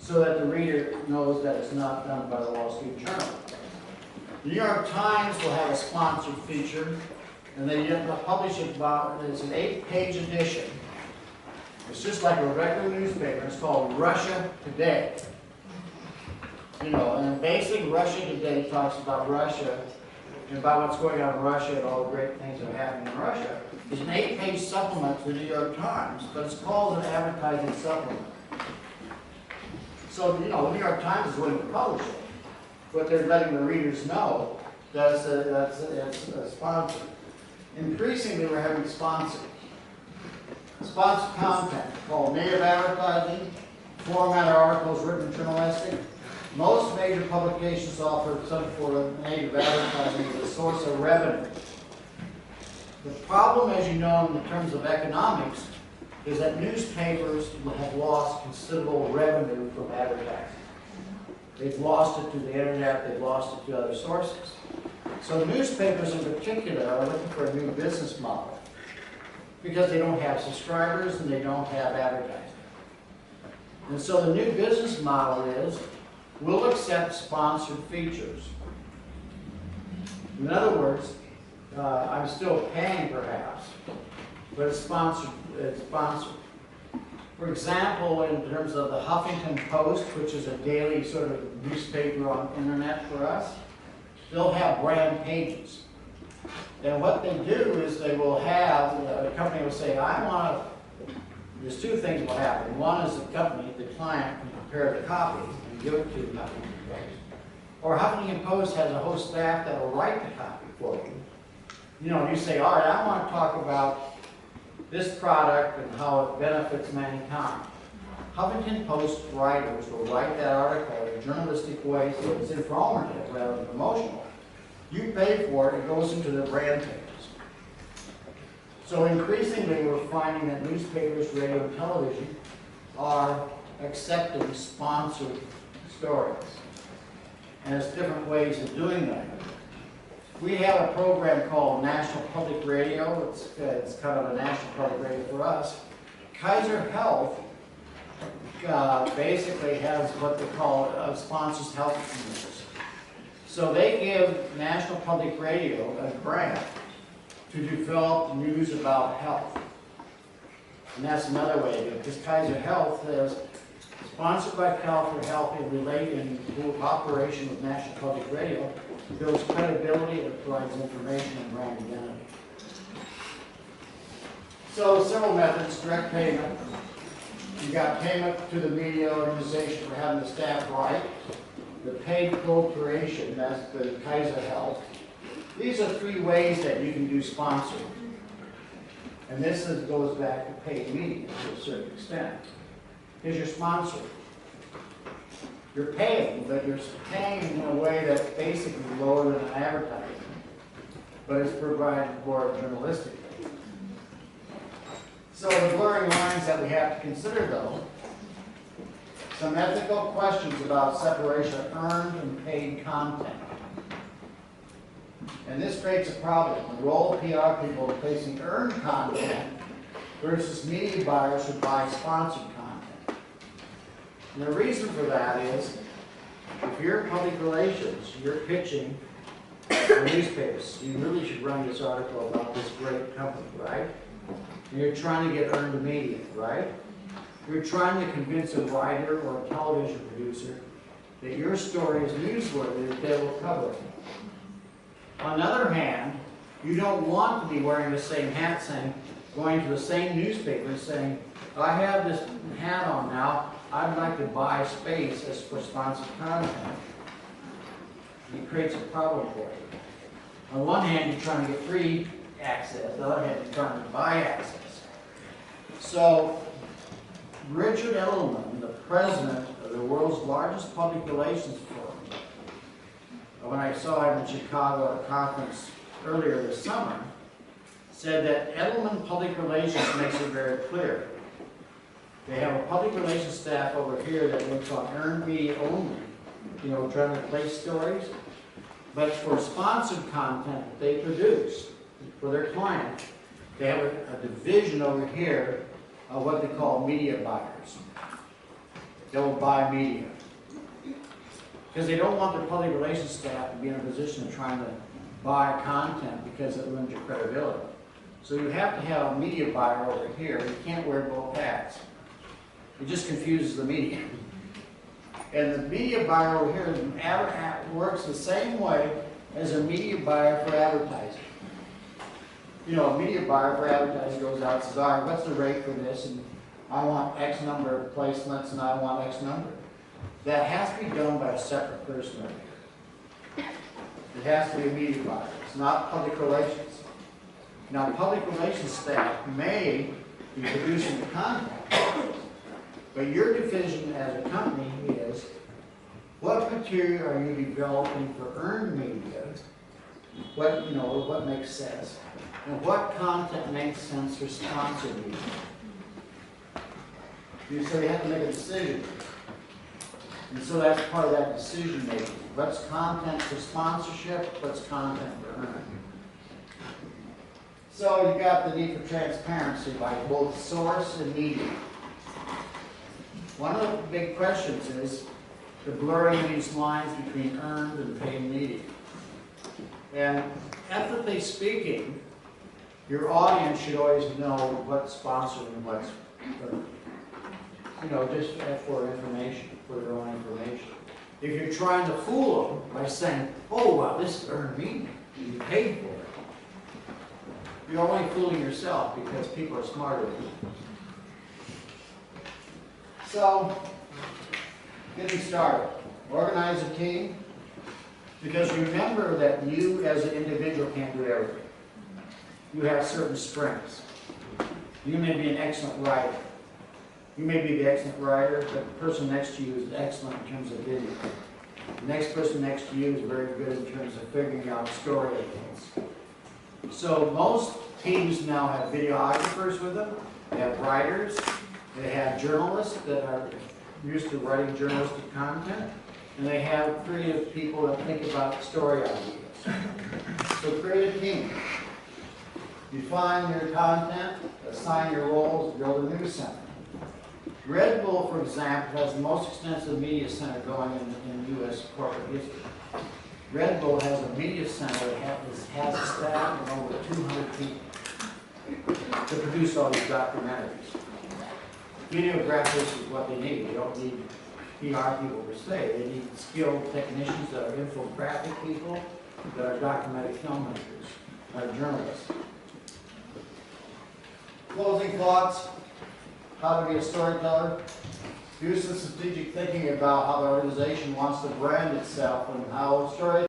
so that the reader knows that it's not done by the Wall Street Journal. The New York Times will have a sponsored feature, and they publish it about, it's an 8-page edition. It's just like a regular newspaper. It's called Russia Today. You know, and basically Russia Today talks about Russia and about what's going on in Russia and all the great things that are happening in Russia. It's an 8-page supplement to the New York Times, but it's called an advertising supplement. So, you know, the New York Times is willing to publish it, but they're letting the readers know that it's a sponsor. Increasingly, we're having sponsored content called native advertising, format articles written journalistic. Most major publications offer some form of native advertising as a source of revenue. The problem, as you know, in terms of economics, is that newspapers have lost considerable revenue from advertising. They've lost it to the internet, they've lost it to other sources. So newspapers in particular are looking for a new business model because they don't have subscribers and they don't have advertising. And so the new business model is, we'll accept sponsored features. In other words, I'm still paying perhaps, but it's sponsored. It's sponsored. For example, in terms of the Huffington Post, which is a daily sort of newspaper on the internet for us, they'll have brand pages. And what they do is they will have, the company will say, I want to, there's two things will happen. One is the company, the client, can prepare the copy and give it to the Huffington Post. Or Huffington Post has a whole staff that will write the copy for you. You know, you say, all right, I want to talk about this product and how it benefits mankind. Huffington Post writers will write that article in a journalistic way so it's informative rather than promotional. You pay for it, it goes into the brand pages. So increasingly we're finding that newspapers, radio, and television are accepting sponsored stories. And there's different ways of doing that. We have a program called National Public Radio. It's kind of a national public radio for us. Kaiser Health basically has what they call sponsors health commercials. So they give National Public Radio a grant to develop news about health. And that's another way to do it, because Kaiser Health is sponsored by Cal for Health and related in cooperation with National Public Radio. It builds credibility, it provides information and brand identity. So several methods: direct payment. You got payment to the media organization for having the staff write. The paid cooperation, that's the Kaiser Health. These are three ways that you can do sponsoring. And this goes back to paid media to a certain extent. Because you're sponsoring. You're paying, but you're paying in a way that's basically lower than an advertising, but it's provided for journalistically. So the blurring lines that we have to consider, though, some ethical questions about separation of earned and paid content. And this creates a problem. The role of PR people in placing earned content versus media buyers who buy sponsored content. And the reason for that is, if you're in public relations, you're pitching for newspapers, you really should run this article about this great company, right? And you're trying to get earned media, right? You're trying to convince a writer or a television producer that your story is newsworthy, that they will cover it. On the other hand, you don't want to be wearing the same hat saying, going to the same newspaper and saying, I have this hat on now, I'd like to buy space as for sponsored content. It creates a problem for you. On one hand, you're trying to get free access. On the other hand, you're trying to buy access. So, Richard Edelman, the president of the world's largest public relations firm, when I saw him in Chicago at a conference earlier this summer, said that Edelman Public Relations makes it very clear. They have a public relations staff over here that works on earned media only, you know, trying to place stories. But for sponsored content that they produce for their clients, they have a division over here of what they call media buyers. that will buy media. Because they don't want their public relations staff to be in a position of trying to buy content because it limits your credibility. So you have to have a media buyer over here. You can't wear both hats. It just confuses the media. And the media buyer over here works the same way as a media buyer for advertising. You know, a media buyer for advertising goes out and says, all right, what's the rate for this? And I want X number of placements and I want X number. That has to be done by a separate person over here. It has to be a media buyer. It's not public relations. Now, public relations staff may be producing the content, but your division as a company is what material are you developing for earned media? What makes sense? And what content makes sense for sponsored media? So you have to make a decision. And so that's part of that decision making. What's content for sponsorship? What's content for earned? So you got the need for transparency by both source and medium. One of the big questions is the blurring of these lines between earned and paid media. And ethically speaking, your audience should always know what's sponsored and what's earned. Just for information, for their own information. If you're trying to fool them by saying, oh, wow, this is earned media, you paid for it, you're only fooling yourself because people are smarter than you. So, getting started. Organize a team, because remember that you as an individual can't do everything. You have certain strengths. You may be an excellent writer. You may be the excellent writer, but the person next to you is excellent in terms of video. The next person next to you is very good in terms of figuring out story elements. So most teams now have videographers with them, they have writers, they have journalists that are used to writing journalistic content, and they have creative people that think about story ideas. So create a team. Define your content, assign your roles, build a news center. Red Bull, for example, has the most extensive media center going in U.S. corporate history. Red Bull has a media center that has a staff of over 200 people to produce all these documentaries. Videographers is what they need. They don't need PR people per se. They need skilled technicians that are infographic people, that are documentary filmmakers, that are journalists. Closing thoughts. How to be a storyteller. Do some strategic thinking about how the organization wants to brand itself and how story